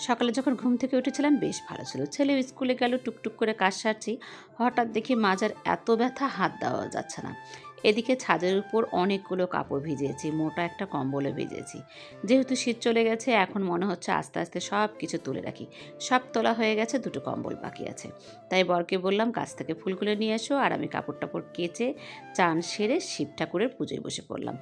সকালে যখন ঘুম থেকে উঠেছিলাম বেশ ভালো ছিল। ছেলেও স্কুলে গেল, টুকটুক করে কাজ সারছি। হঠাৎ দেখি মাজার এত ব্যথা, হাত দেওয়া যাচ্ছে না। এদিকে ছাদের উপর অনেকগুলো কাপড় ভিজিয়েছি, মোটা একটা কম্বলে ভিজিয়েছি। যেহেতু শীত চলে গেছে, এখন মনে হচ্ছে আস্তে আস্তে সব কিছু তুলে রাখি। সব তোলা হয়ে গেছে, দুটো কম্বল বাকি আছে। তাই বরকে বললাম গাছ থেকে ফুলগুলো নিয়ে এসো, আর আমি কাপড় টাপড় কেচে চান সেরে শিব ঠাকুরের পুজোয় বসে পড়লাম।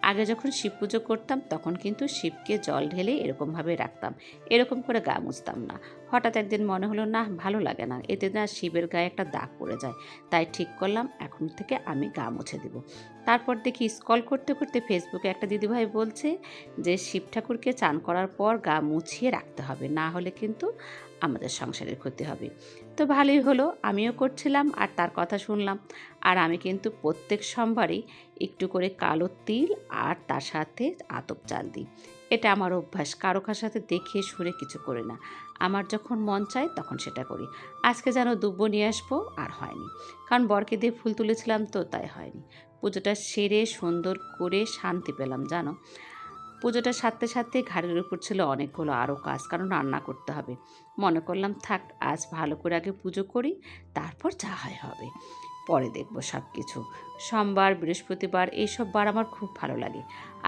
আগে যখন শিব পুজো করতাম তখন কিন্তু শিবকে জল ঢেলে এরকমভাবে রাখতাম, এরকম করে গা মুছতাম না। হঠাৎ একদিন মনে হলো না, ভালো লাগে না, এতে না শিবের গায়ে একটা দাগ পড়ে যায়। তাই ঠিক করলাম এখন থেকে আমি গা মুছে দেব। তারপর দেখি স্ক্রল করতে করতে ফেসবুকে একটা দিদিভাই বলছে যে শিব ঠাকুরকে চান করার পর গা মুছিয়ে রাখতে হবে, না হলে কিন্তু আমাদের সংসারের ক্ষতি হবে। তো ভালোই হলো, আমিও করছিলাম আর তার কথা শুনলাম। আর আমি কিন্তু প্রত্যেক সোমবারই একটু করে কালো তিল আর তার সাথে আতপ চাল দিই। এটা আমার অভ্যাস, কারো কার সাথে দেখে শুনে কিছু করি না। আমার যখন মন চায় তখন সেটা করি। আজকে যেন দুব্ব নিয়ে আসবো, আর হয়নি, কারণ বরকে দিয়ে ফুল তুলেছিলাম তো তাই হয়নি। পুজোটা সেরে সুন্দর করে শান্তি পেলাম জানো। পুজোটা সারতে সারতে ঘাড়ের উপর ছিল অনেকগুলো আরও কাজ, কারণ রান্না করতে হবে। মনে করলাম থাক, আজ ভালো করে আগে পুজো করি, তারপর যা হয় হবে, পরে দেখব সব কিছু। সোমবার, বৃহস্পতিবার এইসব বার আমার খুব ভালো লাগে।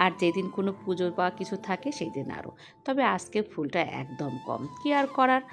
আর যেদিন কোনো পুজো বা কিছু থাকে সেই দিন আরও। তবে আজকে ফুলটা একদম কম, কী আর করার।